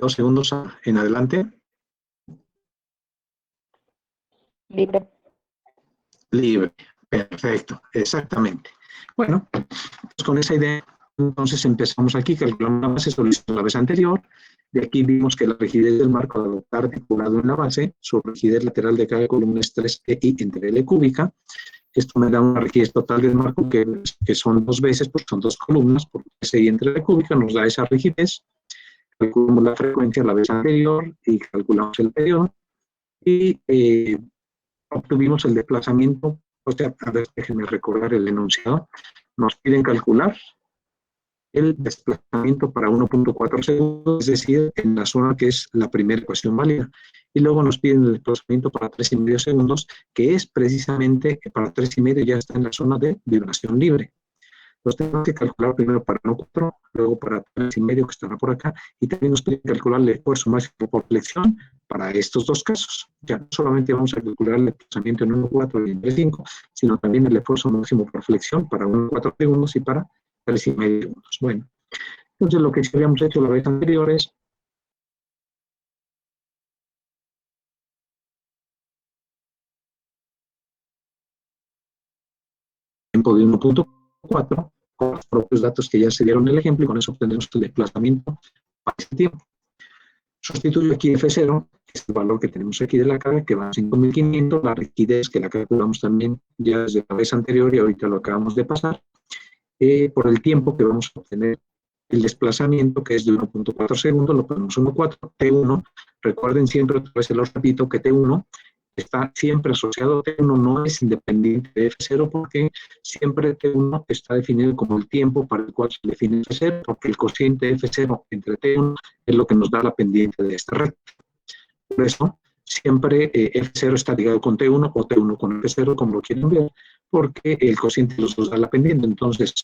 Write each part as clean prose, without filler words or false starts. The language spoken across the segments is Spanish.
2 segundos en adelante. Libre. Libre. Perfecto, exactamente. Bueno, pues con esa idea, entonces empezamos aquí, calculamos la base sobre la vez anterior. De aquí vimos que la rigidez del marco al adoptar articulado en la base, su rigidez lateral de cada columna es 3EI entre L cúbica. Esto me da una rigidez total del marco que son 2 veces, porque son 2 columnas, por 3EI entre L cúbica, nos da esa rigidez. Calculamos la frecuencia a la vez anterior y calculamos el periodo. Y obtuvimos el desplazamiento. O sea, a ver, déjenme recordar el enunciado. Nos piden calcular el desplazamiento para 1.4 segundos, es decir, en la zona que es la primera ecuación válida. Y luego nos piden el desplazamiento para 3,5 segundos, que es precisamente, para 3,5 ya está en la zona de vibración libre. Los tenemos que calcular primero para 1.4, luego para 3,5 que estará por acá, y también nos piden calcular el esfuerzo máximo por flexión para estos dos casos. Ya no solamente vamos a calcular el desplazamiento en 1.4 y en 3,5, sino también el esfuerzo máximo por flexión para 1.4 segundos y para 3,5 segundos. Bueno, entonces lo que sí habíamos hecho la vez anterior es tiempo de 1.4 con los propios datos que ya se dieron en el ejemplo, y con eso obtenemos el desplazamiento para ese tiempo. Sustituyo aquí F0, que es el valor que tenemos aquí de la carga, que va a 5.500, la rigidez que la calculamos también ya desde la vez anterior y ahorita lo acabamos de pasar, por el tiempo que vamos a obtener el desplazamiento, que es de 1.4 segundos, lo ponemos 1.4, T1, recuerden siempre, otra vez se lo repito, que T1 está siempre asociado, T1 no es independiente de F0, porque siempre T1 está definido como el tiempo para el cual se define F0, porque el cociente F0 entre T1 es lo que nos da la pendiente de esta recta. Por eso, siempre F0 está ligado con T1 o T1 con F0, como lo quieren ver, porque el cociente los dos da la pendiente. Entonces,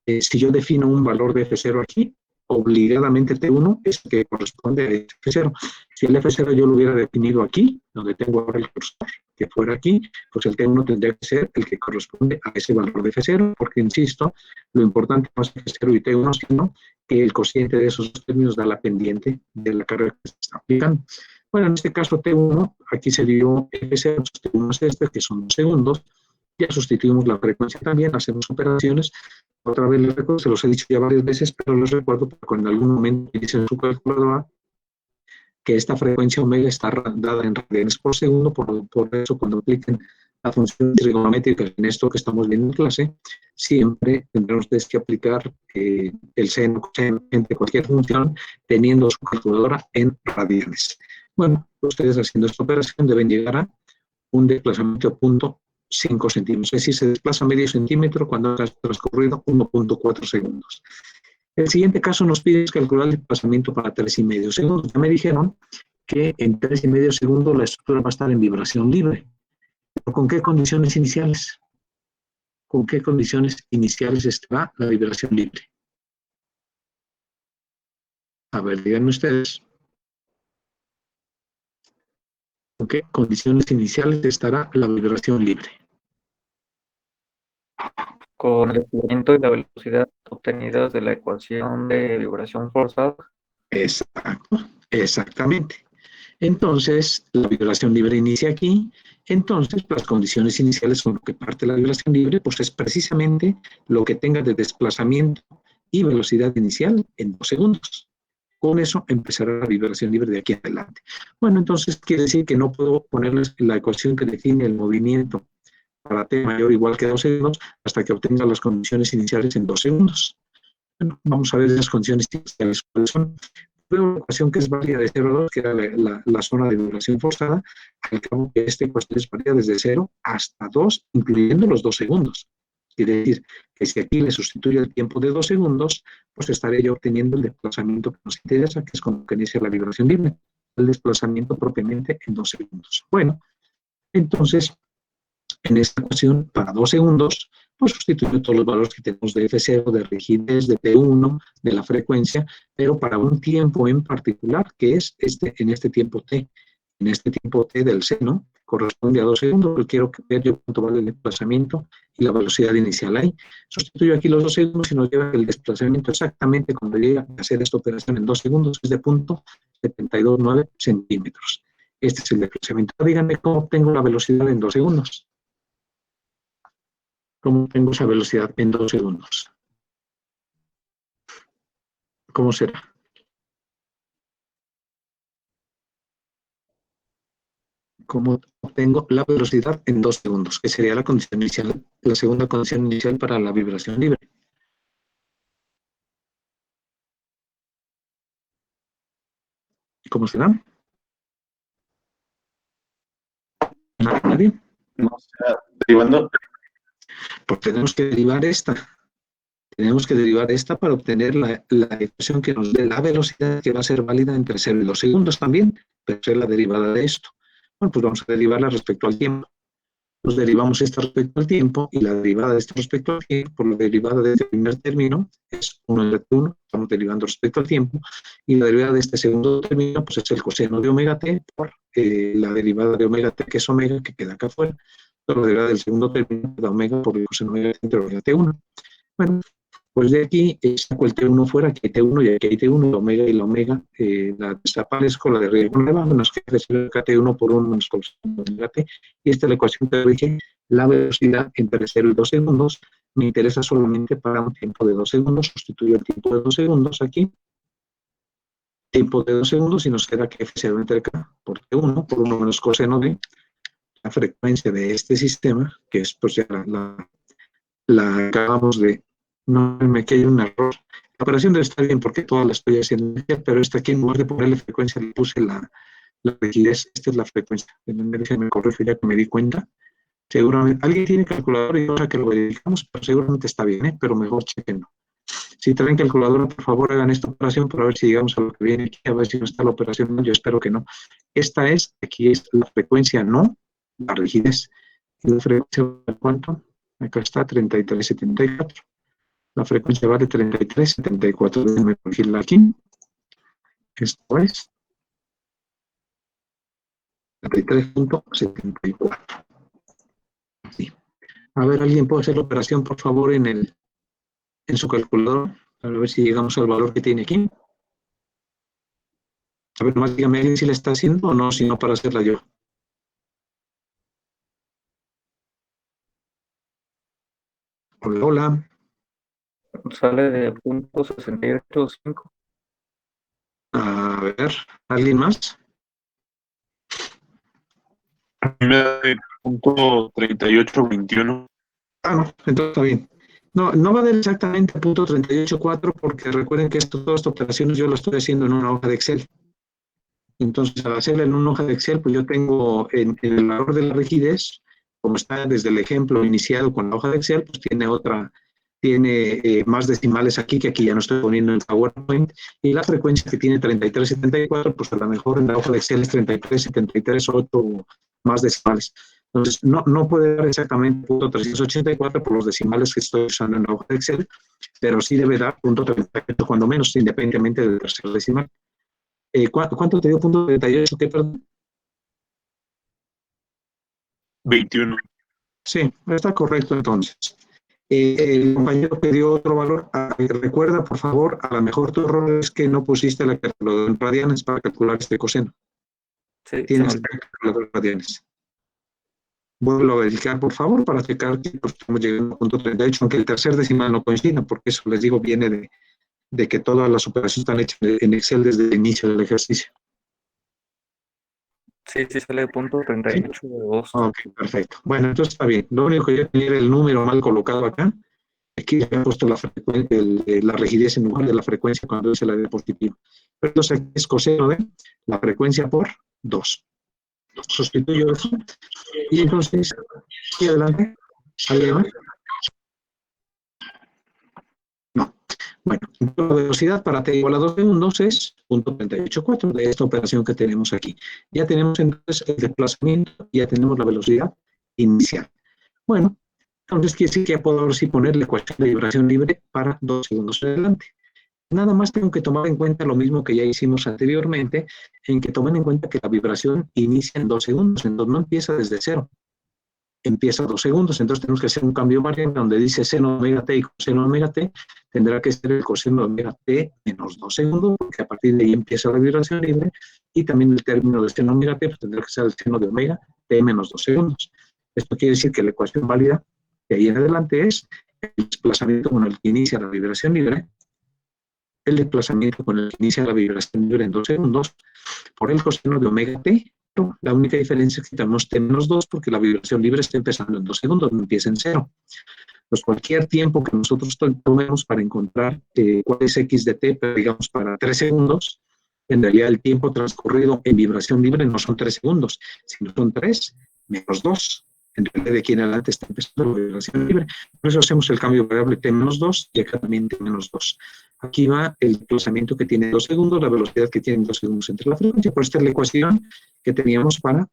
si yo defino un valor de F0 aquí, obligadamente T1 es el que corresponde a F0. Si el F0 yo lo hubiera definido aquí, donde tengo ahora el cursor, que fuera aquí, pues el T1 tendría que ser el que corresponde a ese valor de F0, porque, insisto, lo importante no es F0 y T1, sino que el cociente de esos dos términos da la pendiente de la carga que se está aplicando. Bueno, en este caso T1, aquí se dio F0, T1 es este, que son 2 segundos. Ya sustituimos la frecuencia también, hacemos operaciones. Otra vez les recuerdo, se los he dicho ya varias veces, pero les recuerdo para cuando en algún momento utilicen su calculadora, que esta frecuencia omega está dada en radianes por segundo, por eso cuando apliquen la función trigonométrica en esto que estamos viendo en clase, siempre tendrán ustedes que aplicar el seno, coseno de cualquier función, teniendo su calculadora en radianes. Bueno, ustedes haciendo esta operación deben llegar a un desplazamiento de 0.5 centímetros, es decir, se desplaza medio centímetro cuando ha transcurrido 1.4 segundos. El siguiente caso nos pide calcular el desplazamiento para 3,5 segundos. Ya me dijeron que en 3,5 segundos la estructura va a estar en vibración libre. ¿Pero con qué condiciones iniciales? ¿Con qué condiciones iniciales estará la vibración libre? A ver, díganme ustedes. ¿Con qué condiciones iniciales estará la vibración libre? Con el desplazamiento y la velocidad obtenidas de la ecuación de vibración forzada. Exacto, exactamente. Entonces, la vibración libre inicia aquí. Entonces, las condiciones iniciales son lo que parte la vibración libre, pues es precisamente lo que tenga de desplazamiento y velocidad inicial en 2 segundos. Con eso empezará la vibración libre de aquí en adelante. Bueno, entonces quiere decir que no puedo ponerles la ecuación que define el movimiento para t mayor o igual que 2 segundos hasta que obtenga las condiciones iniciales en 2 segundos. Bueno, vamos a ver esas condiciones iniciales cuáles son. Veo una ecuación que es válida de 0 a 2, que era la zona de vibración forzada, al cabo que esta ecuación es válida desde 0 hasta 2, incluyendo los 2 segundos. Quiere decir que si aquí le sustituyo el tiempo de 2 segundos, pues estaré yo obteniendo el desplazamiento que nos interesa, que es con que inicia la vibración libre, el desplazamiento propiamente en 2 segundos. Bueno, entonces, en esta ecuación, para 2 segundos, pues sustituyo todos los valores que tenemos de F0, de rigidez, de T1, de la frecuencia, pero para un tiempo en particular, que es en este tiempo T. En este tiempo T del seno, corresponde a 2 segundos, pero quiero ver yo cuánto vale el desplazamiento y la velocidad inicial ahí. Sustituyo aquí los 2 segundos y nos lleva el desplazamiento exactamente cuando llega a hacer esta operación en 2 segundos, es de 0.729 centímetros. Este es el desplazamiento. Díganme cómo obtengo la velocidad en 2 segundos. ¿Cómo obtengo esa velocidad en 2 segundos? ¿Cómo será? ¿Cómo obtengo la velocidad en 2 segundos? Que sería la condición inicial, la segunda condición inicial para la vibración libre. ¿Cómo será? ¿Nadie? No, o sea, derivando. Pues tenemos que derivar esta. Tenemos que derivar esta para obtener la ecuación que nos dé la velocidad que va a ser válida entre 0 y 2 segundos también, pero es la derivada de esto. Bueno, pues vamos a derivarla respecto al tiempo. Nos derivamos esta respecto al tiempo y la derivada de esto respecto al tiempo, por la derivada de este primer término es 1 entre 1, estamos derivando respecto al tiempo, y la derivada de este segundo término pues es el coseno de omega t por la derivada de omega t, que es omega, que queda acá afuera, por la derivada del segundo término de omega por el coseno de omega t entre omega t1. Bueno, pues de aquí saco el T1 fuera, aquí hay T1 y aquí hay T1, la omega y la omega, la desaparezco, la de arriba con la de abajo, menos que recibir acá T1 por 1 menos coseno de omega t, y esta es la ecuación que dije, la velocidad entre 0 y 2 segundos, me interesa solamente para un tiempo de 2 segundos, sustituyo el tiempo de 2 segundos aquí, tiempo de 2 segundos, y nos queda que F0 entre K por T1, por 1 menos coseno de la frecuencia de este sistema, que es pues ya la acabamos de... No, me queda un error. La operación debe estar bien porque todas las estoy haciendo, pero esta aquí en lugar de ponerle frecuencia le puse la rigidez. Esta es la frecuencia. Me corrijo ya que me di cuenta. Seguramente, alguien tiene calculadora y ahora que lo verificamos, pero seguramente está bien, ¿eh? Pero mejor chequenlo. Si traen calculadora, por favor hagan esta operación para ver si llegamos a lo que viene aquí, a ver si no está la operación. Yo espero que no. Esta es, aquí es la frecuencia, no la rigidez. ¿Y la frecuencia cuánto? Acá está 3374. La frecuencia vale 3374. Déjenme corregirla aquí. Esto es 33.74. Sí. A ver, ¿alguien puede hacer la operación, por favor, en su calculador? Para ver si llegamos al valor que tiene aquí. A ver, nomás dígame alguien si la está haciendo o no, si no, para hacerla yo. Hola, hola. Sale de 0.685. A ver, ¿alguien más? A mí me da de 0.3821. Ah, no, entonces está bien. No, no va a dar exactamente a 0.384 porque recuerden que todas estas operaciones yo las estoy haciendo en una hoja de Excel. Entonces, al hacerla en una hoja de Excel, pues yo tengo en el valor de la rigidez, como está desde el ejemplo iniciado con la hoja de Excel, pues tiene más decimales aquí, que aquí ya no estoy poniendo en PowerPoint, y la frecuencia que tiene 3374, pues a lo mejor en la hoja de Excel es 3373, 8 más decimales. Entonces, no puede dar exactamente 0.384 por los decimales que estoy usando en la hoja de Excel, pero sí debe dar 0.38 cuando menos, independientemente del tercer decimal. ¿Cuánto te dio 0.38? ¿Qué, perdón? 21. Sí, está correcto entonces. El compañero pidió otro valor. Recuerda, por favor, a lo mejor tu error es que no pusiste la calculadora en radianes para calcular este coseno. Sí, Tienes que calcular radianes. Vuelvo a verificar, por favor, para checar que estamos llegando a 0.38, aunque el tercer decimal no coincida, porque eso les digo viene de que todas las operaciones están hechas en Excel desde el inicio del ejercicio. sí, sale de 0.3822. Ok, perfecto. Bueno, entonces está bien. Lo único que yo tenía era el número mal colocado acá. Aquí he puesto la frecuencia, la rigidez en lugar de la frecuencia cuando dice la diapositiva. Pero entonces aquí es coseno de la frecuencia por 2. Sustituyo eso. Y entonces, aquí adelante. ¿Alguien más? No. Bueno, la velocidad para t igual a 2 segundos es 0.384 de esta operación que tenemos aquí. Ya tenemos entonces el desplazamiento, ya tenemos la velocidad inicial. Bueno, entonces quiere decir que ya puedo ahora sí poner la ecuación de vibración libre para 2 segundos adelante. Nada más tengo que tomar en cuenta lo mismo que ya hicimos anteriormente, en que tomen en cuenta que la vibración inicia en 2 segundos, entonces no empieza desde cero, empieza a 2 segundos, entonces tenemos que hacer un cambio variable donde dice seno omega t y coseno omega t, tendrá que ser el coseno omega t menos 2 segundos, porque a partir de ahí empieza la vibración libre, y también el término de seno omega t pues tendrá que ser el seno de omega t menos 2 segundos. Esto quiere decir que la ecuación válida de ahí en adelante es el desplazamiento con el que inicia la vibración libre, el desplazamiento con el que inicia la vibración libre en 2 segundos, por el coseno de omega t. La única diferencia es que tenemos t menos 2 porque la vibración libre está empezando en 2 segundos, no empieza en 0. Pues cualquier tiempo que nosotros tomemos para encontrar cuál es x de t, pero digamos para 3 segundos, en realidad el tiempo transcurrido en vibración libre no son 3 segundos, sino son 3 menos 2. En realidad de aquí en adelante está empezando la vibración libre. Por eso hacemos el cambio variable t menos 2 y acá también t menos 2. Aquí va el desplazamiento que tiene 2 segundos, la velocidad que tiene 2 segundos entre la frecuencia. Por esta es la ecuación que teníamos para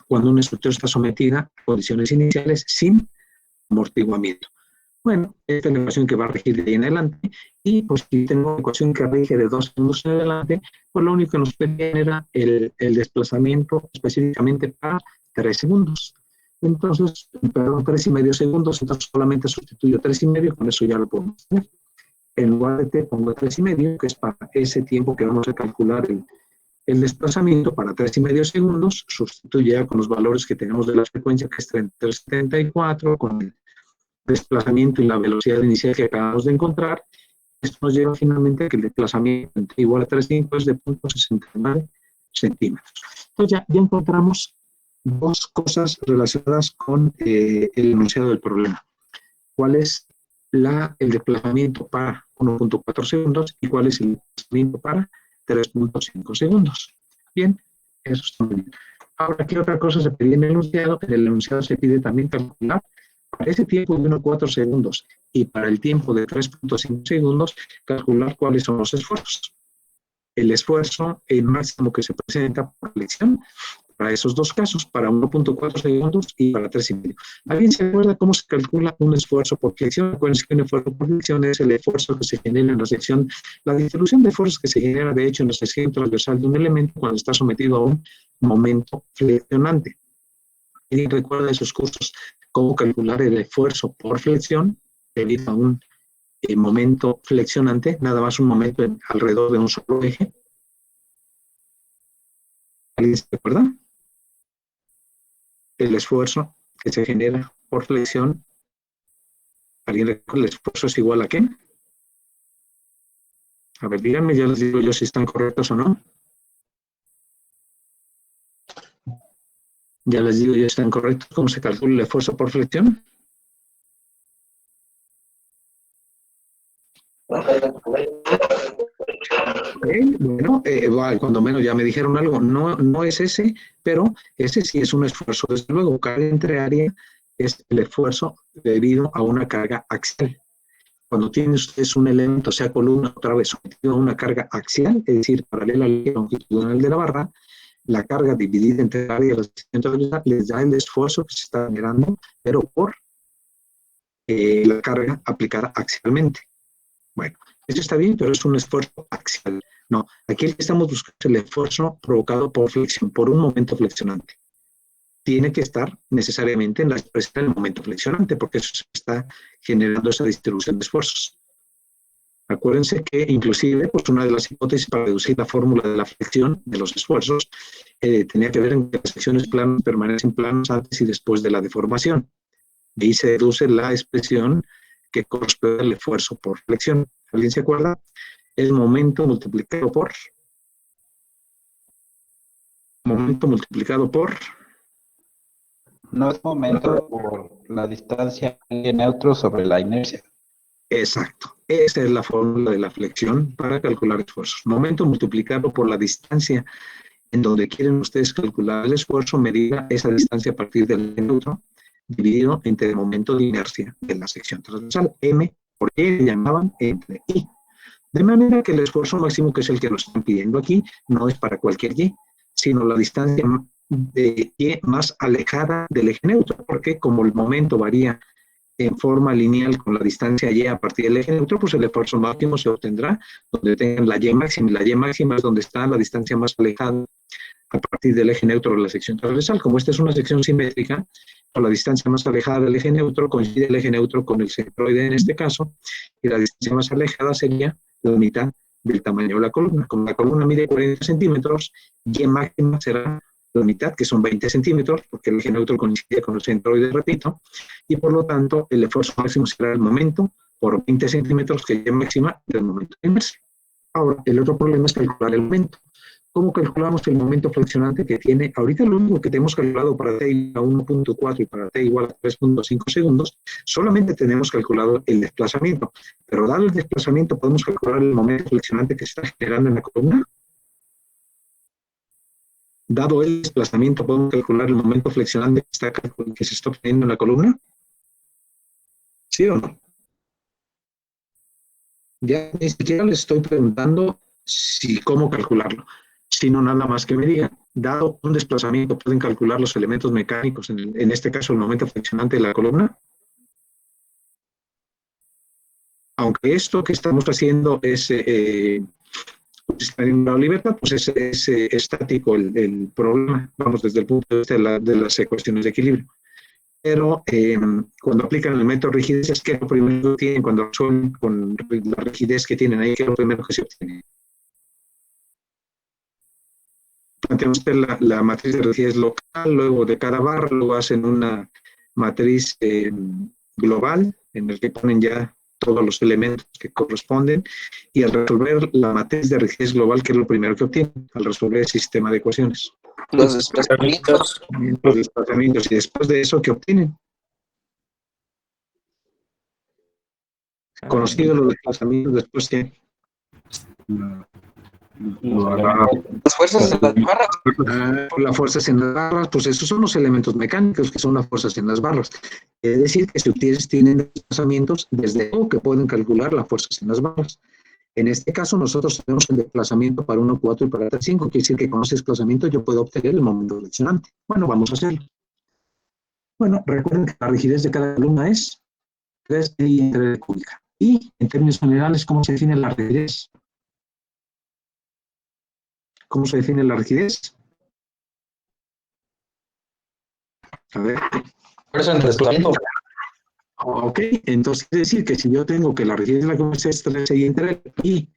cuando una estructura está sometida a condiciones iniciales sin amortiguamiento. Bueno, esta es la ecuación que va a regir de ahí en adelante. Y pues si tengo una ecuación que rige de 2 segundos en adelante, pues lo único que nos pedían era el desplazamiento específicamente para 3 segundos. Entonces, perdón, 3,5 segundos, entonces solamente sustituyo 3,5, con eso ya lo podemos hacer. En lugar de t pongo 3,5, que es para ese tiempo que vamos a calcular el desplazamiento para 3,5 segundos, sustituye ya con los valores que tenemos de la frecuencia, que es 33,74, con el desplazamiento y la velocidad inicial que acabamos de encontrar. Esto nos lleva finalmente a que el desplazamiento entre igual a 3,5 es de 0.69 centímetros. Entonces ya encontramos dos cosas relacionadas con el enunciado del problema. ¿Cuál es el desplazamiento para 1.4 segundos y cuál es el desplazamiento para 3.5 segundos? Bien, eso está muy bien. Ahora, ¿qué otra cosa se pedía en el enunciado? En el enunciado se pide también calcular para ese tiempo de 1.4 segundos y para el tiempo de 3.5 segundos, calcular cuáles son los esfuerzos. El esfuerzo máximo que se presenta por flexión para esos dos casos, para 1.4 segundos y para 3,5. ¿Alguien se acuerda cómo se calcula un esfuerzo por flexión? Acuérdense que un esfuerzo por flexión es el esfuerzo que se genera en la sección, la distribución de fuerzas que se genera, de hecho, en la sección transversal de un elemento cuando está sometido a un momento flexionante. ¿Y recuerda esos cursos? Cómo calcular el esfuerzo por flexión debido a un momento flexionante, nada más un momento alrededor de un solo eje. ¿Alguien se acuerda? El esfuerzo que se genera por flexión, ¿alguien recuerda el esfuerzo es igual a qué? A ver, díganme, ya les digo yo si están correctos o no. Ya les digo yo si están correctos. ¿Cómo se calcula el esfuerzo por flexión? Bueno, cuando menos ya me dijeron algo, no es ese, pero ese sí es un esfuerzo. Desde luego, carga entre área es el esfuerzo debido a una carga axial. Cuando tienen ustedes un elemento, sea columna, otra vez sometido a una carga axial, es decir, paralela al eje longitudinal de la barra, la carga dividida entre el área y la sección les da el esfuerzo que se está generando, pero por la carga aplicada axialmente. Bueno, eso está bien, pero es un esfuerzo axial. No, aquí el que estamos buscando es el esfuerzo provocado por flexión, por un momento flexionante. Tiene que estar necesariamente en la expresión del momento flexionante, porque eso se está generando esa distribución de esfuerzos. Acuérdense que inclusive, pues una de las hipótesis para deducir la fórmula de la flexión de los esfuerzos tenía que ver en que las secciones planas permanecen planas antes y después de la deformación. De ahí se deduce la expresión que corresponde al esfuerzo por flexión. ¿Alguien se acuerda? Es momento multiplicado por No es momento por la distancia de neutro sobre la inercia. Exacto. Esa es la fórmula de la flexión para calcular esfuerzos. Momento multiplicado por la distancia en donde quieren ustedes calcular el esfuerzo, medida esa distancia a partir del neutro, dividido entre el momento de inercia de la sección transversal. M por Y le llamaban entre I. De manera que el esfuerzo máximo, que es el que nos están pidiendo aquí, no es para cualquier Y, sino la distancia de Y más alejada del eje neutro, porque como el momento varía en forma lineal con la distancia y a partir del eje neutro, pues el esfuerzo máximo se obtendrá donde tengan la y máxima. Y la y máxima es donde está la distancia más alejada a partir del eje neutro de la sección transversal. Como esta es una sección simétrica, con la distancia más alejada del eje neutro, coincide el eje neutro con el centroide en este caso, y la distancia más alejada sería la mitad del tamaño de la columna. Como la columna mide 40 centímetros, y máxima será la mitad, que son 20 centímetros, porque el eje neutro coincide con el centroide, repito, y por lo tanto el esfuerzo máximo será el momento por 20 centímetros, que y máxima del momento inverso. Ahora, el otro problema es calcular el momento. ¿Cómo calculamos el momento flexionante que tiene? Ahorita lo único que tenemos calculado para t igual a 1.4 y para t igual a 3.5 segundos, solamente tenemos calculado el desplazamiento. Pero dado el desplazamiento, ¿podemos calcular el momento flexionante que se está generando en la columna? Dado el desplazamiento, ¿podemos calcular el momento flexionante que se está obteniendo en la columna? ¿Sí o no? Ya ni siquiera les estoy preguntando cómo calcularlo, sino nada más que me digan, dado un desplazamiento, ¿pueden calcular los elementos mecánicos, en este caso el momento flexionante de la columna? Aunque esto que estamos haciendo es está en la libertad, pues es estático el problema, vamos, desde el punto de vista de las ecuaciones de equilibrio. Pero cuando aplican el método de rigidez, es que lo primero que tienen, cuando resuelven con la rigidez que tienen ahí, que es lo primero que se obtiene. Planteamos usted la matriz de rigidez local, luego de cada barra, luego hacen una matriz global, en el que ponen ya todos los elementos que corresponden, y al resolver la matriz de rigidez global, que es lo primero que obtienen, al resolver el sistema de ecuaciones. Los desplazamientos. Los desplazamientos, y después de eso, ¿qué obtienen? Conocidos los desplazamientos, después ¿qué? Las fuerzas en las barras. Las fuerzas en las barras, pues esos son los elementos mecánicos, que son las fuerzas en las barras. Es decir, que si ustedes tienen desplazamientos, desde luego que pueden calcular las fuerzas en las barras. En este caso, nosotros tenemos el desplazamiento para 1,4 y para 3,5. Quiere decir que con ese desplazamiento yo puedo obtener el momento flexionante. Bueno, vamos a hacerlo. Bueno, recuerden que la rigidez de cada columna es 3pi entre L cúbica. Y, en términos generales, ¿cómo se define la rigidez? ¿Cómo se define la rigidez? A ver. Fuerza en desplazamiento. Ok, entonces quiere decir que si yo tengo que la rigidez de la columna es 3pi entre L y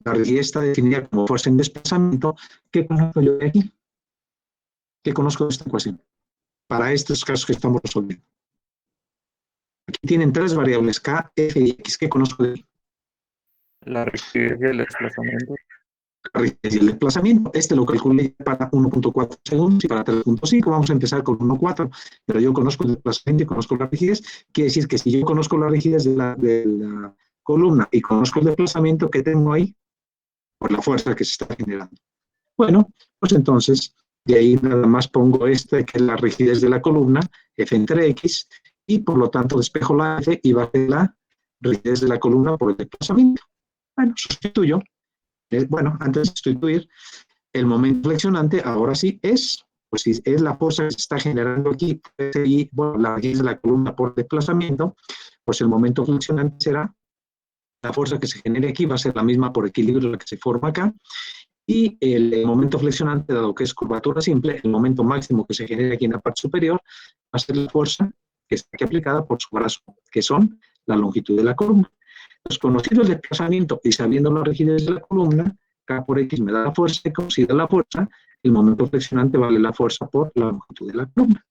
la rigidez está definida como fuerza en desplazamiento, ¿qué conozco yo de aquí? ¿Qué conozco de esta ecuación? Para estos casos que estamos resolviendo. Aquí tienen tres variables, K, F y X. ¿Qué conozco de aquí? La rigidez y el desplazamiento. La rigidez y el desplazamiento. Este lo calculé para 1.4 segundos y para 3.5. Vamos a empezar con 1.4, pero yo conozco el desplazamiento y conozco la rigidez. Quiere decir que si yo conozco la rigidez de la columna y conozco el desplazamiento que tengo ahí, por la fuerza que se está generando. Bueno, pues entonces, de ahí nada más pongo que es la rigidez de la columna, F entre X, y por lo tanto despejo la F y va a ser la rigidez de la columna por el desplazamiento. Bueno, sustituyo. Bueno, antes de sustituir, el momento flexionante ahora sí es, pues si es la fuerza que se está generando aquí, y bueno, la rigidez de la columna por desplazamiento, pues el momento flexionante será la fuerza que se genere aquí, va a ser la misma por equilibrio la que se forma acá, y el momento flexionante, dado que es curvatura simple, el momento máximo que se genera aquí en la parte superior, va a ser la fuerza que está aquí aplicada por su brazo, que son la longitud de la columna. Entonces, conocido el desplazamiento y sabiendo la rigidez de la columna, K por X me da la fuerza, y conocida la fuerza, el momento flexionante vale la fuerza por la longitud de la columna.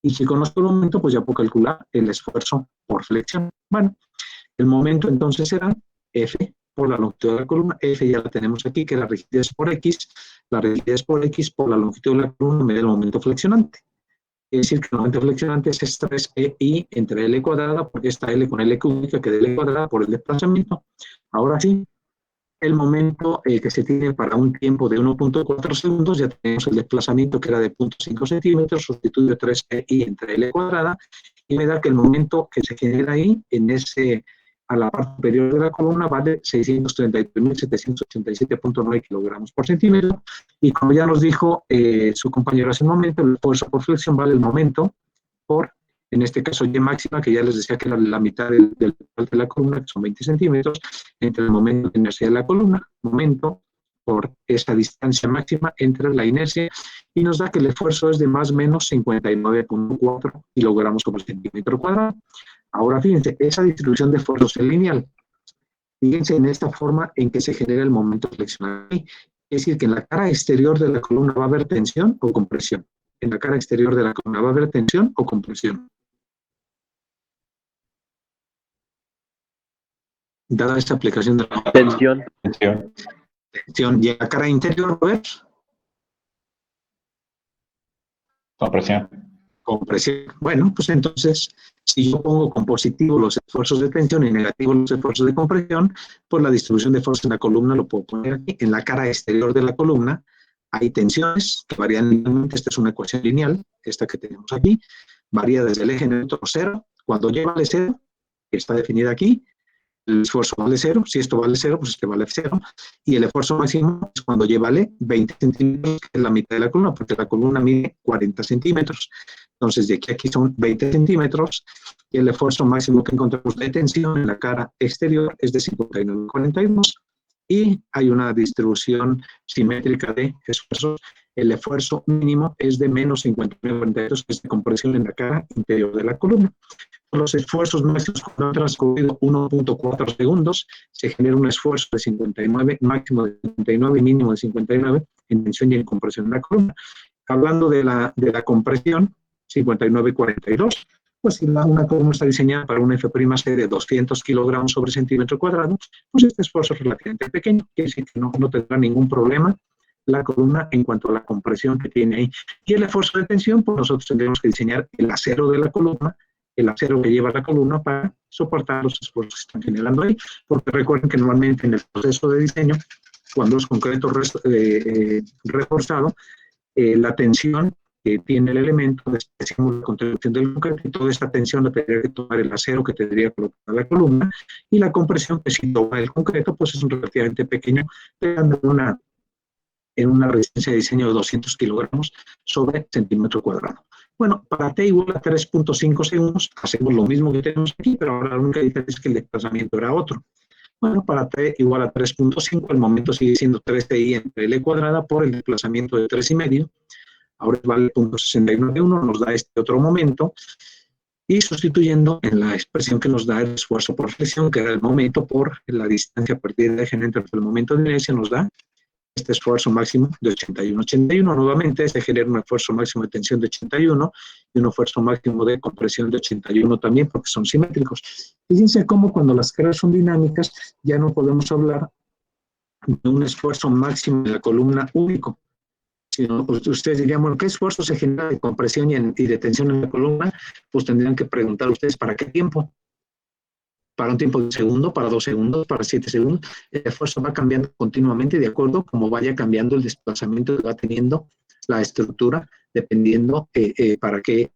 Y si conozco el momento, pues ya puedo calcular el esfuerzo por flexión. Bueno, el momento entonces será F por la longitud de la columna. F ya la tenemos aquí, que es la rigidez por X. La rigidez por X por la longitud de la columna me da el momento flexionante. Es decir, que el momento flexionante es 3pi entre L cuadrada, porque está L con L cúbica, que de L cuadrada por el desplazamiento. Ahora sí, el momento que se tiene para un tiempo de 1.4 segundos, ya tenemos el desplazamiento que era de 0.5 centímetros, sustituyo 3pi entre L cuadrada, y me da que el momento que se genera ahí, a la parte superior de la columna, vale 633.787.9 kilogramos por centímetro, y como ya nos dijo su compañero hace un momento, el esfuerzo por flexión vale el momento por en este caso Y máxima, que ya les decía que era la mitad del total de la columna, que son 20 centímetros, entre el momento de inercia de la columna, momento por esa distancia máxima entre la inercia, y nos da que el esfuerzo es de más o menos 59.4 kilogramos por centímetro cuadrado. Ahora fíjense, esa distribución de esfuerzos es lineal. Fíjense en esta forma en que se genera el momento flexional. Es decir, que en la cara exterior de la columna va a haber tensión o compresión. En la cara exterior de la columna va a haber tensión o compresión. Dada esta aplicación de la Tensión. tensión, y en la cara interior va a haber Compresión. compresión. Bueno, pues entonces, si yo pongo con positivo los esfuerzos de tensión y negativo los esfuerzos de compresión, pues la distribución de fuerza en la columna lo puedo poner aquí. En la cara exterior de la columna hay tensiones que varían linealmente. Esta es una ecuación lineal, esta que tenemos aquí, varía desde el eje neutro 0. Cuando Y vale 0, que está definida aquí, el esfuerzo vale 0. Si esto vale 0, pues este vale 0. Y el esfuerzo máximo es cuando Y vale 20 centímetros, que es la mitad de la columna, porque la columna mide 40 centímetros. Entonces, de aquí a aquí son 20 centímetros, y el esfuerzo máximo que encontramos de tensión en la cara exterior es de 59,42, y hay una distribución simétrica de esfuerzos. El esfuerzo mínimo es de menos 59,42, que es de compresión en la cara interior de la columna. Los esfuerzos máximos cuando han transcurrido 1.4 segundos, se genera un esfuerzo de 59, máximo de 59 y mínimo de 59 en tensión y en compresión en la columna. Hablando de la compresión, 59,42, pues si una columna está diseñada para un F'C de 200 kilogramos sobre centímetro cuadrado, pues este esfuerzo es relativamente pequeño, quiere decir que no tendrá ningún problema la columna en cuanto a la compresión que tiene ahí. Y el esfuerzo de tensión, pues nosotros tendremos que diseñar el acero de la columna, el acero que lleva la columna para soportar los esfuerzos que están generando ahí, porque recuerden que normalmente en el proceso de diseño, cuando es concreto reforzado, la tensión que tiene el elemento, decimos la contribución del concreto, y toda esta tensión la tendría que tomar el acero que tendría que colocar la columna, y la compresión que si toma el concreto, pues es relativamente pequeño, dejando en una resistencia de diseño de 200 kilogramos sobre centímetro cuadrado. Bueno, para T igual a 3.5 segundos, hacemos lo mismo que tenemos aquí, pero ahora la única diferencia es que el desplazamiento era otro. Bueno, para T igual a 3.5, el momento sigue siendo 3TI entre L cuadrada por el desplazamiento de 3,5. Ahora vale 0.691, nos da este otro momento, y sustituyendo en la expresión que nos da el esfuerzo por flexión, que era el momento por la distancia a partir del eje neutro del momento de inercia, nos da este esfuerzo máximo de 81. Nuevamente se genera un esfuerzo máximo de tensión de 81 y un esfuerzo máximo de compresión de 81 también, porque son simétricos. Fíjense cómo cuando las cargas son dinámicas ya no podemos hablar de un esfuerzo máximo de la columna único. Sino, ustedes dirían, bueno, ¿qué esfuerzo se genera de compresión y de tensión en la columna? Pues tendrían que preguntar ustedes, ¿para qué tiempo? Para un tiempo de un segundo, para 2 segundos, para 7 segundos. El esfuerzo va cambiando continuamente de acuerdo a cómo vaya cambiando el desplazamiento que va teniendo la estructura, dependiendo para qué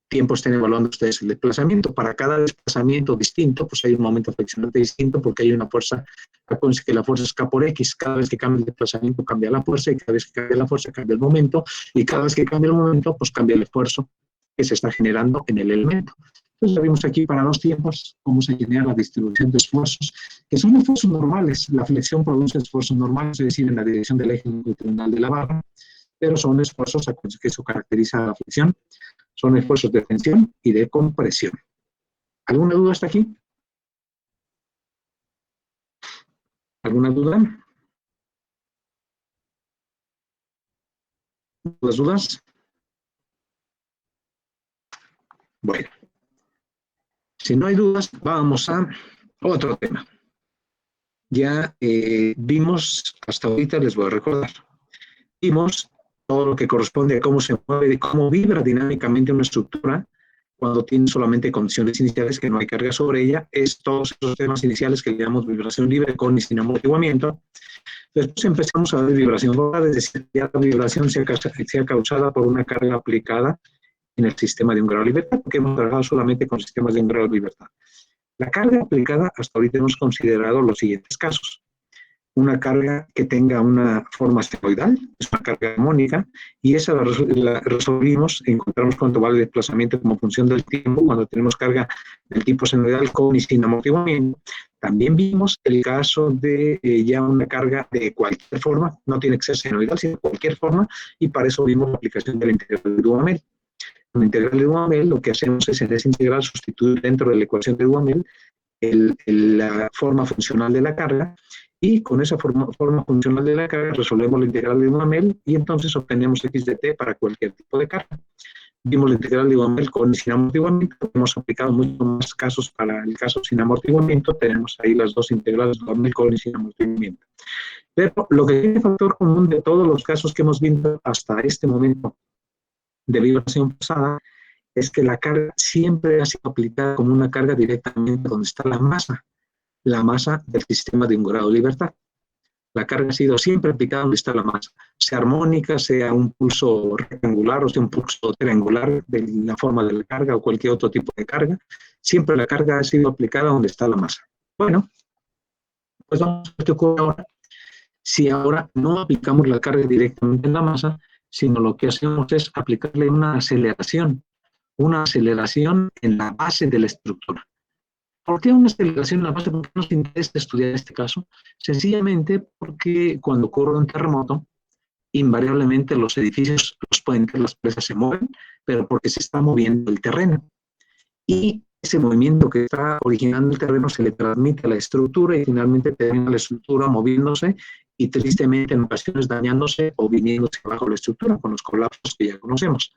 tiempo estén evaluando ustedes el desplazamiento. Para cada desplazamiento distinto, pues hay un momento flexionante distinto, porque hay una fuerza, acuérdense que la fuerza es K por X, cada vez que cambia el desplazamiento cambia la fuerza, y cada vez que cambia la fuerza cambia el momento, y cada vez que cambia el momento, pues cambia el esfuerzo que se está generando en el elemento. Entonces, ya vimos aquí para 2 tiempos cómo se genera la distribución de esfuerzos, que son esfuerzos normales. La flexión produce esfuerzos normales, es decir, en la dirección del eje longitudinal de la barra, pero son esfuerzos que eso caracteriza a la flexión, son esfuerzos de tensión y de compresión. ¿Alguna duda hasta aquí? ¿Alguna duda? ¿Dudas? Bueno. Si no hay dudas, vamos a otro tema. Ya vimos, hasta ahorita les voy a recordar, vimos todo lo que corresponde a cómo se mueve, cómo vibra dinámicamente una estructura cuando tiene solamente condiciones iniciales que no hay carga sobre ella. Es todos esos temas iniciales que le llamamos vibración libre con y sin amortiguamiento. Después empezamos a ver vibración rodada, es decir, ya la vibración sea causada por una carga aplicada en el sistema de un grado de libertad, porque hemos trabajado solamente con sistemas de un grado de libertad. La carga aplicada, hasta ahorita hemos considerado los siguientes casos. una carga que tenga una forma senoidal, es una carga armónica, y esa la resolvimos, encontramos cuánto vale el desplazamiento como función del tiempo cuando tenemos carga del tipo senoidal con y sin amortiguamiento. También vimos el caso de ya una carga de cualquier forma, no tiene que ser senoidal, sino de cualquier forma, y para eso vimos la aplicación de la integral de Duhamel. En la integral de Duhamel lo que hacemos es en esa integral sustituir dentro de la ecuación de Duhamel la forma funcional de la carga, y con esa forma funcional de la carga resolvemos la integral de Duhamel y entonces obtenemos x de t para cualquier tipo de carga. Vimos la integral de Duhamel con y sin amortiguamiento, hemos aplicado muchos más casos para el caso sin amortiguamiento, tenemos ahí las dos integrales de Duhamel con y sin amortiguamiento. Pero lo que tiene factor común de todos los casos que hemos visto hasta este momento de vibración pasada es que la carga siempre ha sido aplicada como una carga directamente donde está la masa del sistema de un grado de libertad. La carga ha sido siempre aplicada donde está la masa, sea armónica, sea un pulso rectangular o sea un pulso triangular de la forma de la carga o cualquier otro tipo de carga, siempre la carga ha sido aplicada donde está la masa. Bueno, pues vamos a ver qué ocurre ahora. Si ahora no aplicamos la carga directamente en la masa, sino lo que hacemos es aplicarle una aceleración en la base de la estructura. ¿Por qué una aceleración en la base? ¿Por qué nos interesa estudiar este caso? Sencillamente porque cuando ocurre un terremoto, invariablemente los edificios, los puentes, las presas se mueven, pero porque se está moviendo el terreno. Y ese movimiento que está originando el terreno se le transmite a la estructura y finalmente termina la estructura moviéndose y tristemente en ocasiones dañándose o viniéndose abajo la estructura con los colapsos que ya conocemos.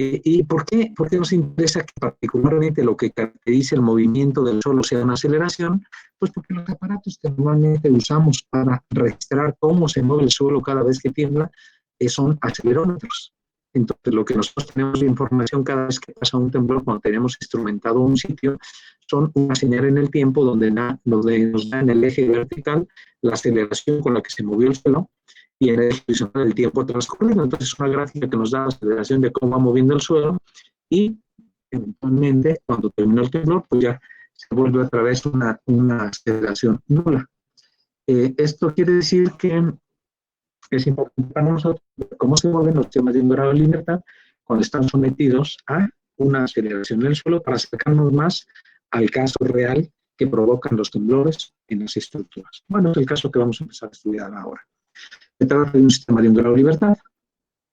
¿Y por qué nos interesa que particularmente lo que caracteriza el movimiento del suelo sea una aceleración? Pues porque los aparatos que normalmente usamos para registrar cómo se mueve el suelo cada vez que tiembla son acelerómetros. Entonces, lo que nosotros tenemos de información cada vez que pasa un temblor, cuando tenemos instrumentado un sitio, son una señal en el tiempo donde nos da en el eje vertical la aceleración con la que se movió el suelo y en el eje horizontal el tiempo transcurrido. Entonces, es una gráfica que nos da la aceleración de cómo va moviendo el suelo y, eventualmente, cuando termina el temblor, pues ya se vuelve otra vez una aceleración nula. Esto quiere decir que es importante para nosotros cómo se mueven los sistemas de un grado de libertad cuando están sometidos a una aceleración del suelo para acercarnos más al caso real que provocan los temblores en las estructuras. Bueno, es el caso que vamos a empezar a estudiar ahora. Se trata de un sistema de un grado de libertad,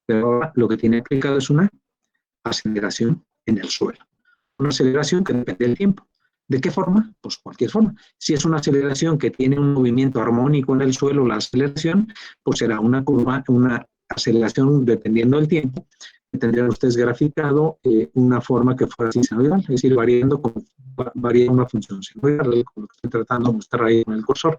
pero ahora lo que tiene aplicado es una aceleración en el suelo. Una aceleración que depende del tiempo. ¿De qué forma? Pues cualquier forma. Si es una aceleración que tiene un movimiento armónico en el suelo, la aceleración, pues será una curva, una aceleración dependiendo del tiempo, que tendrían ustedes graficado una forma que fuera sinusoidal, es decir, varía una función sinusoidal, como lo que estoy tratando de mostrar ahí con el cursor.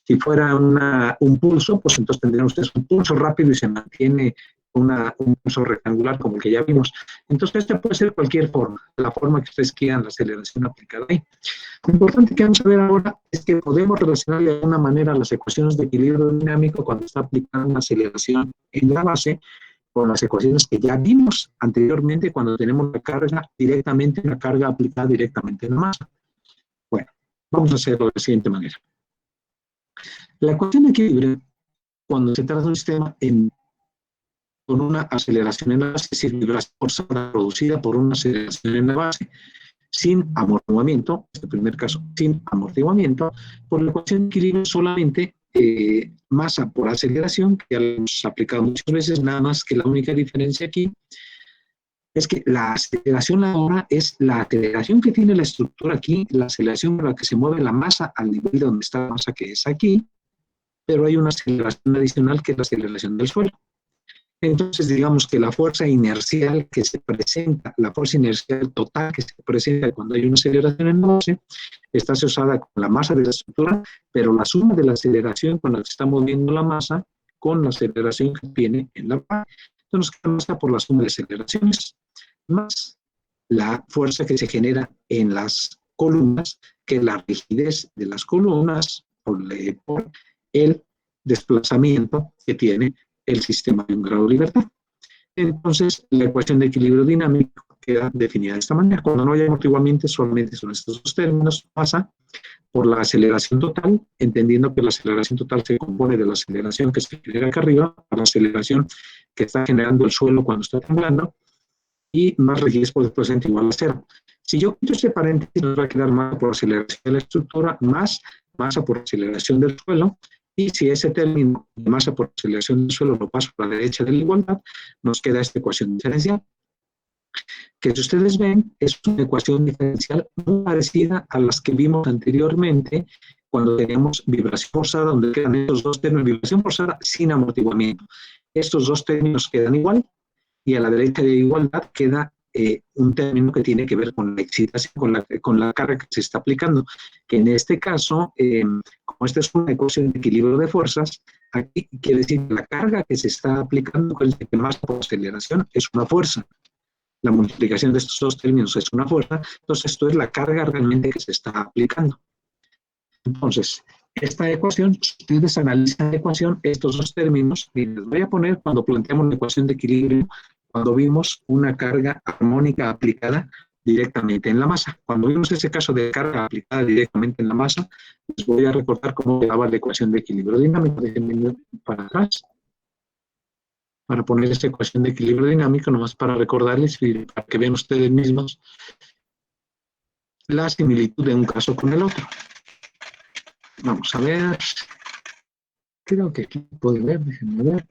Si fuera un pulso, pues entonces tendrían ustedes un pulso rápido y se mantiene un pulso rectangular como el que ya vimos. Entonces, esta puede ser cualquier forma, la forma que ustedes quieran la aceleración aplicada ahí. Lo importante que vamos a ver ahora es que podemos relacionar de alguna manera las ecuaciones de equilibrio dinámico cuando está aplicando una aceleración en la base con las ecuaciones que ya vimos anteriormente cuando tenemos una carga aplicada directamente en la masa. Bueno, vamos a hacerlo de la siguiente manera. La ecuación de equilibrio, cuando se trata de un sistema con una aceleración en la base, es decir, vibración forzada producida por una aceleración en la base, sin amortiguamiento, en este primer caso, sin amortiguamiento, por la ecuación de equilibrio solamente masa por aceleración, que ya lo hemos aplicado muchas veces, nada más que la única diferencia aquí es que la aceleración ahora es la aceleración que tiene la estructura aquí, la aceleración con la que se mueve la masa al nivel de donde está la masa, que es aquí, pero hay una aceleración adicional que es la aceleración del suelo. Entonces, digamos que la fuerza inercial que se presenta, la fuerza inercial total que se presenta cuando hay una aceleración en la base, está asociada con la masa de la estructura, pero la suma de la aceleración con la que se está moviendo la masa con la aceleración que tiene en la base. Entonces, nos queda por la suma de aceleraciones más la fuerza que se genera en las columnas, que es la rigidez de las columnas por el desplazamiento que tiene el sistema de un grado de libertad. Entonces, la ecuación de equilibrio dinámico queda definida de esta manera. Cuando no hay amortiguamiento, solamente son estos dos términos. Pasa por la aceleración total, entendiendo que la aceleración total se compone de la aceleración que se genera acá arriba, a la aceleración que está generando el suelo cuando está temblando, y más raíz por exponente igual a 0. Si yo quito este paréntesis, nos va a quedar masa por aceleración de la estructura más masa por aceleración del suelo, y si ese término de masa por aceleración del suelo lo paso a la derecha de la igualdad, nos queda esta ecuación diferencial, que si ustedes ven, es una ecuación diferencial muy parecida a las que vimos anteriormente cuando teníamos vibración forzada, donde quedan estos dos términos, vibración forzada sin amortiguamiento. Estos dos términos quedan igual, y a la derecha de igualdad queda un término que tiene que ver con la excitación, con la carga que se está aplicando, que en este caso, como esta es una ecuación de equilibrio de fuerzas, aquí quiere decir que la carga que se está aplicando con el masa por aceleración es una fuerza. La multiplicación de estos dos términos es una fuerza, entonces esto es la carga realmente que se está aplicando. Entonces, esta ecuación, si ustedes analizan la ecuación, estos dos términos, y les voy a poner cuando planteamos la ecuación de equilibrio, cuando vimos una carga armónica aplicada directamente en la masa. Cuando vimos ese caso de carga aplicada directamente en la masa, les voy a recordar cómo quedaba la ecuación de equilibrio dinámico. Déjenme ir para atrás, para poner esta ecuación de equilibrio dinámico, nomás para recordarles y para que vean ustedes mismos la similitud de un caso con el otro. Vamos a ver. Creo que aquí pueden ver, déjenme ver.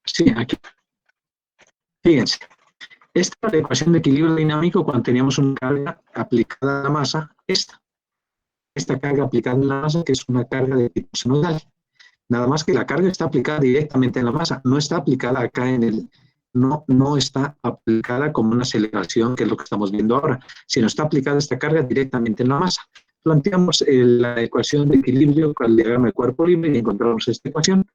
Sí, aquí. Fíjense. Esta es la ecuación de equilibrio dinámico cuando teníamos una carga aplicada a la masa, esta carga aplicada en la masa, que es una carga de tipo senoidal. Nada más que la carga está aplicada directamente en la masa, no está aplicada acá en el, no está aplicada como una aceleración, que es lo que estamos viendo ahora, sino está aplicada esta carga directamente en la masa. Planteamos la ecuación de equilibrio con el diagrama de cuerpo libre y encontramos esta ecuación.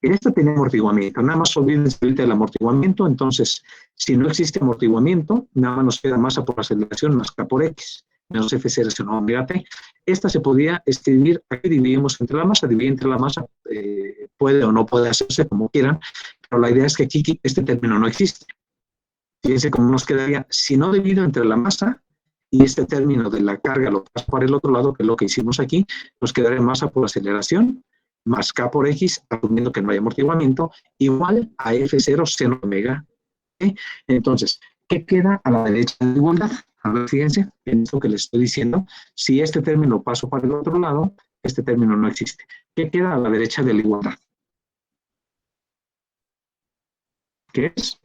En esta tiene amortiguamiento, nada más olvídense del amortiguamiento, entonces, si no existe amortiguamiento, nada más nos queda masa por aceleración más K por X, menos F0 seno omega T. Esta se podía escribir, aquí dividimos entre la masa, puede o no puede hacerse como quieran, pero la idea es que aquí este término no existe. Fíjense cómo nos quedaría, si no divido entre la masa y este término de la carga lo paso para el otro lado, que es lo que hicimos aquí, nos quedaría masa por aceleración más K por X, asumiendo que no hay amortiguamiento, igual a F0 seno omega T. Entonces, ¿qué queda a la derecha de la igualdad? A ver, fíjense, en esto que les estoy diciendo, si este término paso para el otro lado, este término no existe. ¿Qué queda a la derecha de la igualdad? ¿Qué es?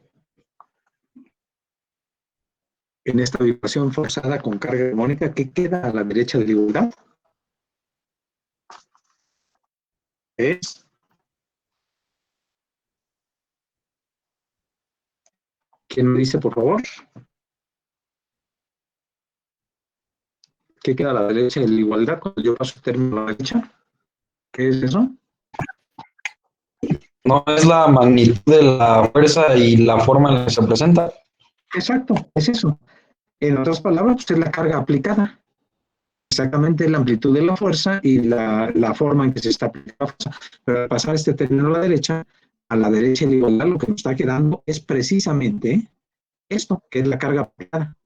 En esta vibración forzada con carga armónica, ¿qué queda a la derecha de la igualdad? Es ¿quién me dice, por favor? ¿Qué queda a la derecha de la igualdad cuando yo paso el término a la derecha? ¿Qué es eso? No es la magnitud de la fuerza y la forma en la que se presenta. Exacto, es eso. En otras palabras, pues es la carga aplicada. Exactamente la amplitud de la fuerza y la forma en que se está aplicando la fuerza. Pero al pasar este término a la derecha de la igualdad, lo que nos está quedando es precisamente esto, que es la carga aplicada.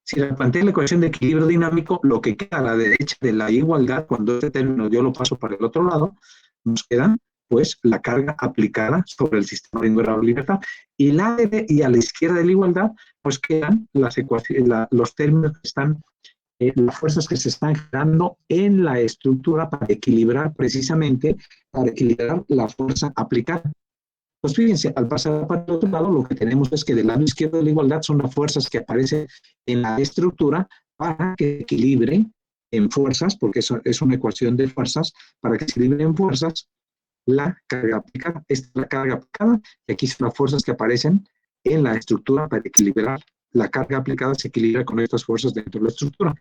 Si la plantea la ecuación de equilibrio dinámico, lo que queda a la derecha de la igualdad, cuando este término yo lo paso para el otro lado, nos queda pues la carga aplicada sobre el sistema de invariable libertad. Y a la izquierda de la igualdad, pues quedan los términos que están, las fuerzas que se están generando en la estructura para equilibrar la fuerza aplicada. Pues fíjense, al pasar para el otro lado, lo que tenemos es que del lado izquierdo de la igualdad son las fuerzas que aparecen en la estructura para que equilibre en fuerzas, porque eso es una ecuación de fuerzas, para que equilibre en fuerzas la carga aplicada. Esta es la carga aplicada y aquí son las fuerzas que aparecen en la estructura para equilibrar. La carga aplicada se equilibra con estas fuerzas dentro de la estructura.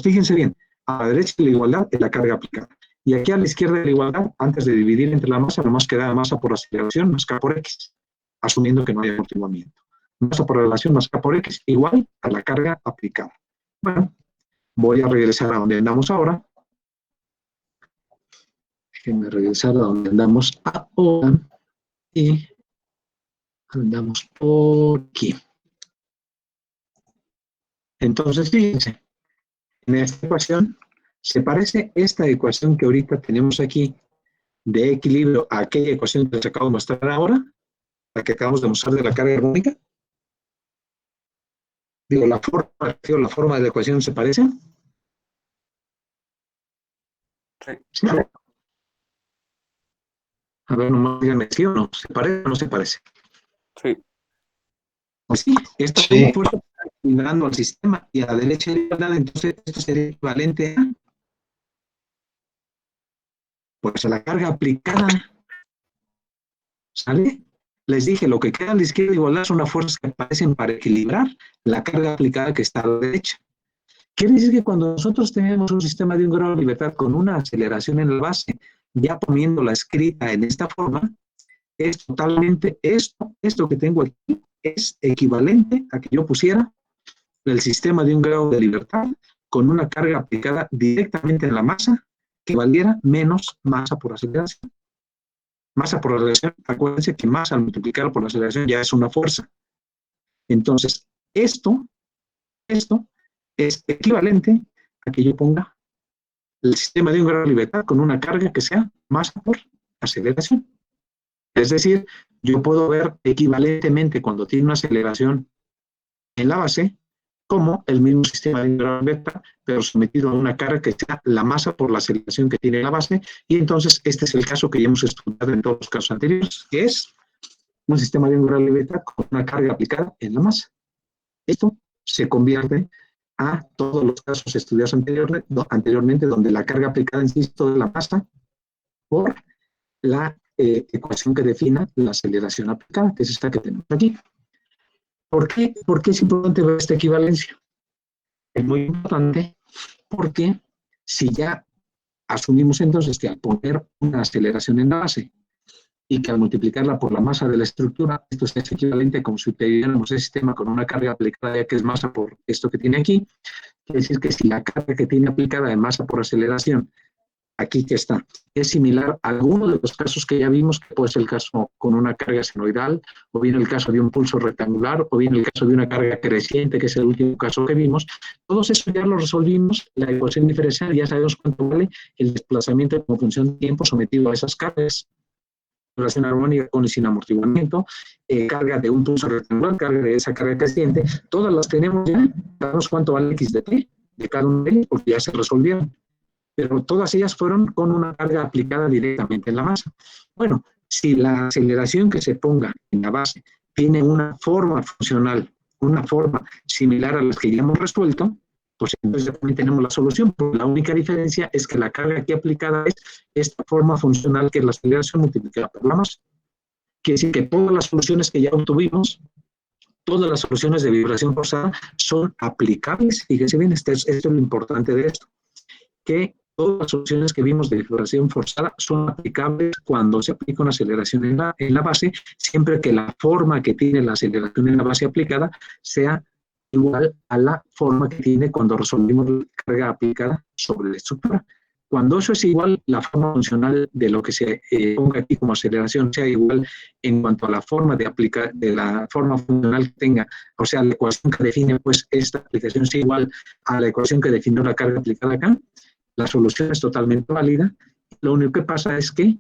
Fíjense bien, a la derecha de la igualdad es la carga aplicada. Y aquí a la izquierda de la igualdad, antes de dividir entre la masa, nomás queda masa por aceleración más K por X, asumiendo que no hay amortiguamiento. Masa por relación más K por X, igual a la carga aplicada. Bueno, voy a regresar a donde andamos ahora. Déjenme regresar a donde andamos ahora. Y andamos por aquí. Entonces, fíjense, en esta ecuación se parece esta ecuación que ahorita tenemos aquí de equilibrio a aquella ecuación que les acabo de mostrar ahora, la que acabamos de mostrar de la carga armónica. Digo, la forma de la ecuación se parece. ¿Sí? A ver, nomás díganme sí o no. ¿Se parece o no se parece? Sí. Pues sí, esta Sí. fuerza está equilibrando al sistema y a la derecha de igualdad, entonces esto sería equivalente a, pues, a la carga aplicada. ¿Sale? Les dije, lo que queda a la izquierda de igualdad son las fuerzas que aparecen para equilibrar la carga aplicada que está a la derecha. Quiere decir que cuando nosotros tenemos un sistema de un grado de libertad con una aceleración en la base, ya poniéndola escrita en esta forma, es totalmente esto que tengo aquí, es equivalente a que yo pusiera el sistema de un grado de libertad con una carga aplicada directamente en la masa que valiera menos masa por aceleración. Masa por aceleración, acuérdense que masa al multiplicar por la aceleración ya es una fuerza. Entonces, esto es equivalente a que yo ponga el sistema de un grado de libertad con una carga que sea masa por aceleración. Es decir, yo puedo ver equivalentemente cuando tiene una aceleración en la base como el mismo sistema de un grado de libertad, pero sometido a una carga que sea la masa por la aceleración que tiene la base, y entonces este es el caso que ya hemos estudiado en todos los casos anteriores, que es un sistema de un grado de libertad con una carga aplicada en la masa. Esto se convierte a todos los casos estudiados anteriormente, donde la carga aplicada, insisto, de la masa por la ecuación que defina la aceleración aplicada, que es esta que tenemos aquí. ¿Por qué es importante ver esta equivalencia? Es muy importante porque si ya asumimos entonces que al poner una aceleración en la base y que al multiplicarla por la masa de la estructura, esto es equivalente como si tuviéramos el sistema con una carga aplicada, ya que es masa por esto que tiene aquí, quiere decir que si la carga que tiene aplicada de masa por aceleración, aquí que está, es similar a alguno de los casos que ya vimos, que puede ser el caso con una carga senoidal, o bien el caso de un pulso rectangular, o bien el caso de una carga creciente, que es el último caso que vimos, todos eso ya lo resolvimos, la ecuación diferencial, ya sabemos cuánto vale el desplazamiento como función de tiempo sometido a esas cargas, relación armónica con y sin amortiguamiento, carga de un pulso rectangular, carga de esa carga creciente, todas las tenemos ya, sabemos cuánto vale x de t, de cada uno de ellos, porque ya se resolvieron. Pero todas ellas fueron con una carga aplicada directamente en la masa. Bueno, si la aceleración que se ponga en la base tiene una forma funcional, una forma similar a las que ya hemos resuelto, pues entonces también tenemos la solución, porque la única diferencia es que la carga aquí aplicada es esta forma funcional que es la aceleración multiplicada por la masa. Quiere decir que todas las soluciones que ya obtuvimos, todas las soluciones de vibración forzada son aplicables. Fíjense bien, esto es lo importante de esto, que todas las soluciones que vimos de vibración forzada son aplicables cuando se aplica una aceleración en la base, siempre que la forma que tiene la aceleración en la base aplicada sea igual a la forma que tiene cuando resolvimos la carga aplicada sobre la estructura. Cuando eso es igual, la forma funcional de lo que se ponga aquí como aceleración sea igual en cuanto a la forma de aplicar, de la forma funcional que tenga, o sea, la ecuación que define pues esta aplicación es igual a la ecuación que definió la carga aplicada acá, la solución es totalmente válida. Lo único que pasa es que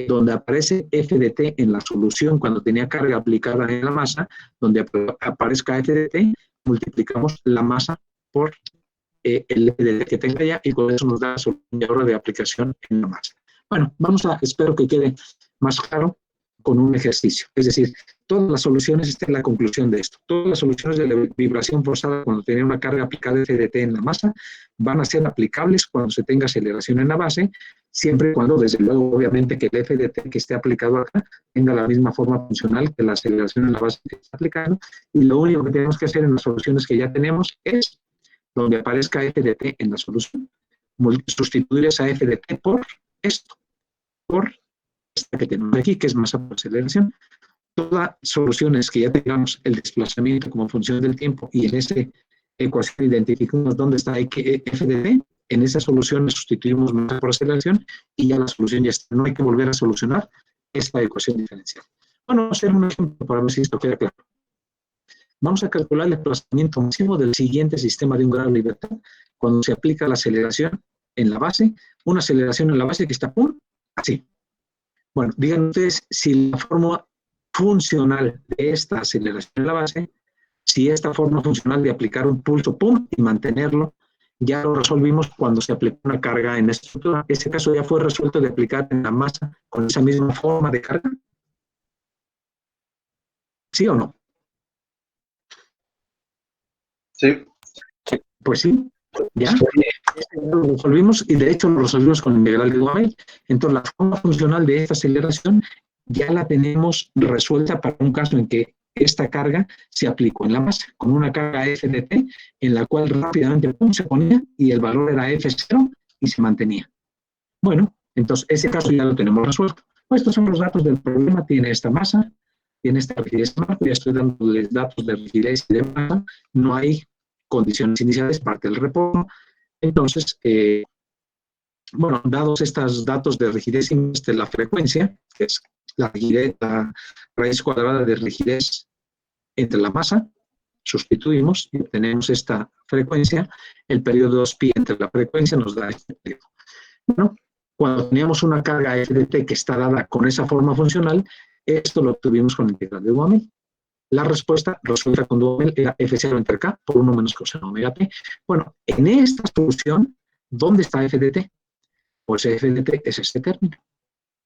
donde aparece f de t en la solución cuando tenía carga aplicada en la masa, donde aparezca f de t, multiplicamos la masa por el f de t que tenga ya y con eso nos da la solución ahora de aplicación en la masa. Bueno, espero que quede más claro con un ejercicio. Es decir, todas las soluciones, esta es la conclusión de esto, todas las soluciones de la vibración forzada cuando tiene una carga aplicada F de t en la masa van a ser aplicables cuando se tenga aceleración en la base, siempre y cuando, desde luego, obviamente, que el F de t que esté aplicado acá tenga la misma forma funcional que la aceleración en la base que está aplicando, y lo único que tenemos que hacer en las soluciones que ya tenemos es, donde aparezca F de t en la solución, sustituir esa F de t por esto, por esta que tenemos aquí, que es masa por aceleración. Todas soluciones que ya tengamos el desplazamiento como función del tiempo y en esa ecuación identificamos dónde está f de t, en esas soluciones sustituimos masa por aceleración y ya la solución ya está. No hay que volver a solucionar esta ecuación diferencial. Bueno, vamos a hacer un ejemplo para ver si esto queda claro. Vamos a calcular el desplazamiento máximo del siguiente sistema de un grado de libertad cuando se aplica la aceleración en la base, una aceleración en la base que está, ¡pum!, así. Bueno, digan ustedes si la forma funcional de esta aceleración en la base, si esta forma funcional de aplicar un pulso, ¡pum!, y mantenerlo, ya lo resolvimos cuando se aplicó una carga en esta estructura. Ese caso ya fue resuelto de aplicar en la masa con esa misma forma de carga. ¿Sí o no? Sí. Pues sí, ya. Lo resolvimos y de hecho lo resolvimos con la integral de Duhamel. Entonces la forma funcional de esta aceleración ya la tenemos resuelta para un caso en que esta carga se aplicó en la masa, con una carga F de t, en la cual rápidamente ¡pum!, se ponía y el valor era F0 y se mantenía. Bueno, entonces ese caso ya lo tenemos resuelto. Pues estos son los datos del problema. Tiene esta masa, tiene esta rigidez de marco, ya estoy dándoles datos de rigidez y de masa, no hay condiciones iniciales, parte del reposo. Entonces, bueno, dados estos datos de rigidez y la frecuencia, que es la rigidez, la raíz cuadrada de rigidez entre la masa, sustituimos y obtenemos esta frecuencia. El periodo 2pi entre la frecuencia nos da este periodo. Bueno, cuando teníamos una carga F de t que está dada con esa forma funcional, esto lo obtuvimos con la integral de Duhamel. La respuesta resuelta con Duhamel era F0 entre K por 1 menos coseno omega t. Bueno, en esta solución, ¿dónde está F de t? Pues F de t es este término.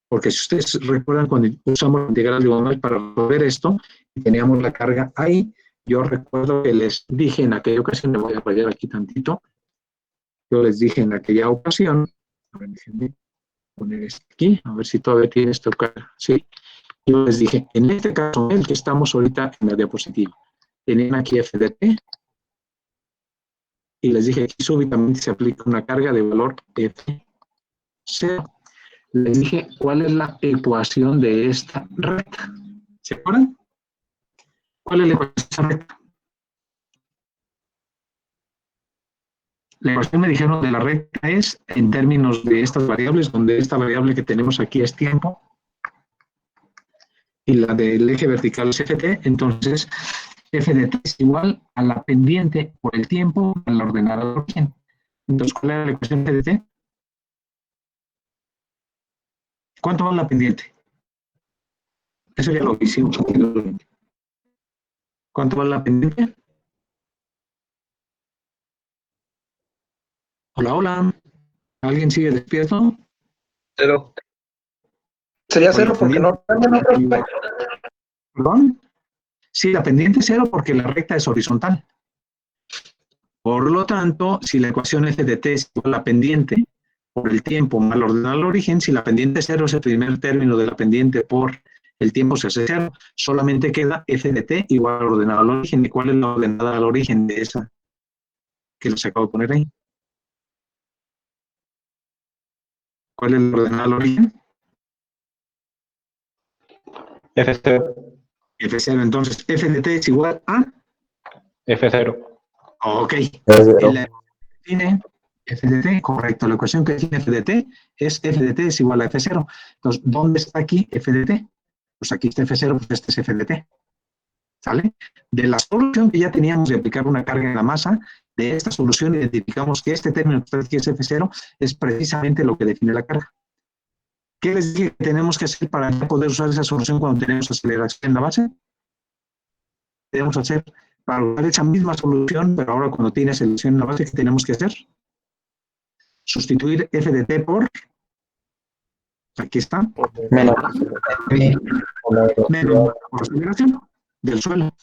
Porque si ustedes recuerdan cuando usamos la integral de Duhamel para resolver esto, y teníamos la carga ahí, yo recuerdo que les dije en aquella ocasión, le voy a rayar aquí tantito, yo les dije en aquella ocasión, a ver, déjenme poner esto aquí, a ver si todavía tiene esto acá, sí. Yo les dije, en este caso, el que estamos ahorita en la diapositiva, tenían aquí F de t, y les dije que súbitamente se aplica una carga de valor F0. Les dije cuál es la ecuación de esta recta. ¿Se acuerdan? ¿Cuál es la ecuación de esta recta? La ecuación, me dijeron, de la recta es en términos de estas variables, donde esta variable que tenemos aquí es tiempo y la del eje vertical es ft. Entonces, f de t es igual a la pendiente por el tiempo al ordenada de origen. Entonces, ¿cuál era la ecuación f de t? ¿Cuánto va la pendiente? Eso ya lo hicimos anteriormente. ¿Cuánto va la pendiente? Hola, hola. ¿Alguien sigue despierto? 0. Sería Pues 0 porque no. ¿Perdón? Sí, la pendiente es 0 porque la recta es horizontal. Por lo tanto, si la ecuación f de t es igual a la pendiente por el tiempo mal ordenado al origen, si la pendiente es 0 es el primer término de la pendiente por el tiempo se hace 0, solamente queda f de t igual al ordenado al origen. ¿Y cuál es la ordenada al origen de esa que les acabo de poner ahí? ¿Cuál es la ordenada al origen? F0. F0. Entonces, f de t es igual a... F0. Ok. F0. La define f de t, correcto. La ecuación que define f de t es f de t es igual a f0. Entonces, ¿dónde está aquí f de t? Pues aquí está f0, pues este es f de t. ¿Sale? De la solución que ya teníamos de aplicar una carga en la masa, de esta solución identificamos que este término que está aquí es f0, es precisamente lo que define la carga. ¿Qué les dije que tenemos que hacer para poder usar esa solución cuando tenemos aceleración en la base? Tenemos que hacer, para usar esa misma solución, pero ahora cuando tiene aceleración en la base, ¿qué tenemos que hacer? Sustituir f de t por, aquí está, Menos. menos por aceleración del suelo.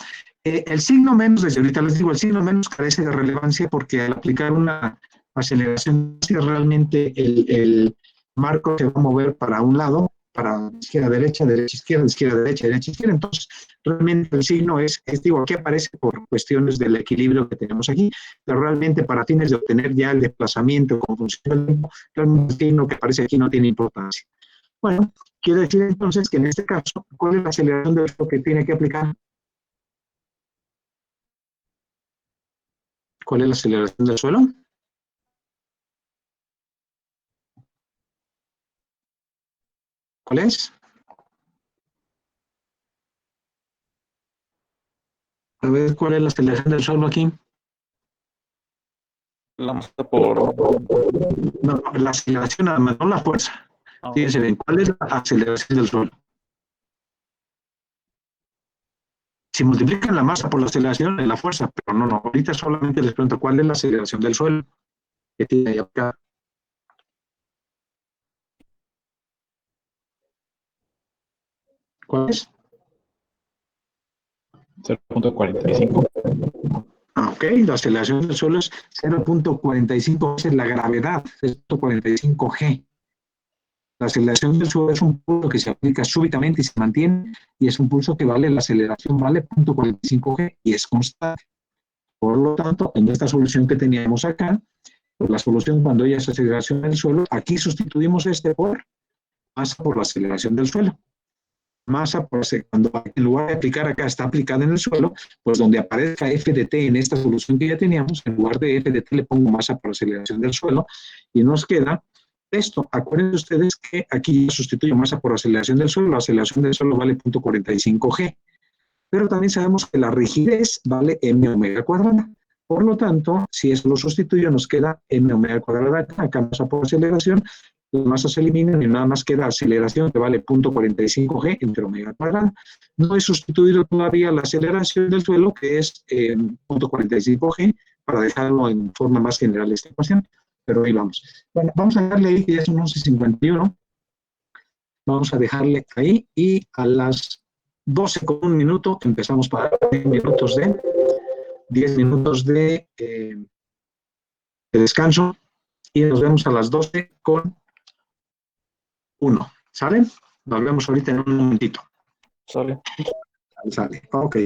El signo menos, desde ahorita les digo, el signo menos carece de relevancia porque al aplicar una aceleración, realmente el marco se va a mover para un lado, para izquierda, derecha, izquierda, derecha, izquierda. Entonces, realmente el signo es digo, aquí aparece por cuestiones del equilibrio que tenemos aquí, pero realmente para fines de obtener ya el desplazamiento con función del tiempo, realmente el signo que aparece aquí no tiene importancia. Bueno, quiere decir entonces que en este caso, ¿cuál es la aceleración de esto que tiene que aplicar? ¿Cuál es la aceleración del suelo? ¿Cuál es? A ver, ¿cuál es la aceleración del suelo aquí? La masa por... No, la aceleración nada más, no la fuerza. ah, Fíjense bien, ¿cuál es la aceleración del suelo? Si multiplican la masa por la aceleración, es la fuerza, pero no, ahorita solamente les pregunto cuál es la aceleración del suelo que tiene ahí acá. ¿Cuál es? 0.45. Ok, la aceleración del suelo es 0.45 veces la gravedad, 0.45 G. La aceleración del suelo es un pulso que se aplica súbitamente y se mantiene, y es un pulso que vale, la aceleración vale 0.45 G y es constante. Por lo tanto, en esta solución que teníamos acá, pues la solución cuando hay esa aceleración del suelo, aquí sustituimos este por masa por la aceleración del suelo. Masa, pues, cuando en lugar de aplicar acá está aplicada en el suelo, pues donde aparezca F de T en esta solución que ya teníamos, en lugar de F de T le pongo masa por aceleración del suelo y nos queda esto. Acuérdense ustedes que aquí sustituyo masa por aceleración del suelo, la aceleración del suelo vale 0.45 G, pero también sabemos que la rigidez vale m omega cuadrada. Por lo tanto, si eso lo sustituyo, nos queda m omega cuadrada acá masa por aceleración, las masas se eliminan y nada más queda aceleración que vale 0.45 G entre omega cuadrada. No he sustituido todavía la aceleración del suelo, que es 0.45 G, para dejarlo en forma más general de esta ecuación, pero ahí vamos. Bueno, vamos a darle ahí que ya son 11:51. Vamos a dejarle ahí y a las 12 con un minuto empezamos para 10 minutos de descanso y nos vemos a las 12 con 1. ¿Sale? Nos vemos ahorita en un momentito. sale. Sale. Ok.